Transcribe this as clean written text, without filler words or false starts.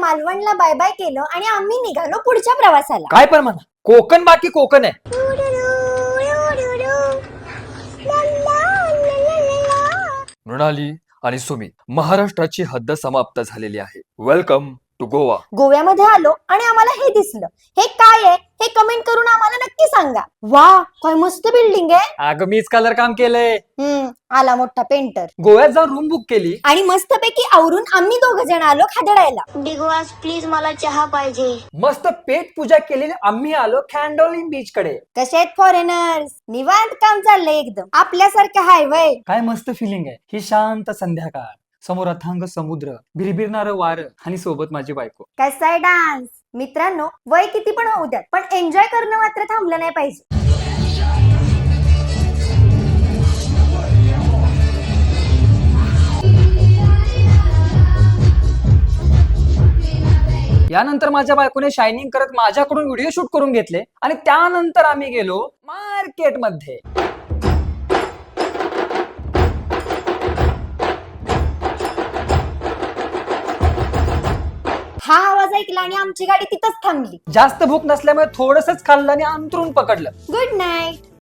मालवणला bye bye केलं आणि आम्ही निघालो पुढच्या प्रवासाला. काय पण म्हणा, कोकण बाकी कोकण आहे. मृणाली आणि सुमित, महाराष्ट्राची हद्द समाप्त झालेली आहे. Welcome to Goa. गोव्यामध्ये आलो आणि आम्हाला हे दिसलं. हे काय आहे हे कमेंट करून आम्हाला नक्की सांगा. वा, काय मस्त बिल्डिंग आहे. अगं मीच कलर काम केलंय. आला मोठा पेंटर. गोव्यात जाऊन रूम बुक केली आणि मस्तपैकी आवरून आम्ही 2 जण आलो खादडायला. बिग बॉस प्लीज मला चहा पाहिजे. मस्त पेट पूजा केलेली आम्ही आलो खँडोलिन बीच कडे. कसे आहेत फॉरेनर्स? निवांत काम चाललंय एकदम आपल्यासारखं हाय वय. काय मस्त फिलिंग आहे ही शांत संध्याकाळ. समोर अथांग समुद्र, भिरभिरणारं वारं आणि सोबत माझी बायको. कसा आहे डान्स? मित्रांनो, वय किती पण होऊ द्यात, पण एन्जॉय करणं मात्र थांबलं नाही पाहिजे. यानंतर माझ्या बायकोने शायनिंग करत माझ्याकडून व्हिडिओ शूट करून घेतले आणि त्यानंतर आम्ही गेलो मार्केटमध्ये. हा आवाज ऐकला आणि आमची गाडी तिथंच थांबली. जास्त भूक नसल्यामुळे थोडंसंच खाल्लं आणि अंथरूण पकडलं. Good night.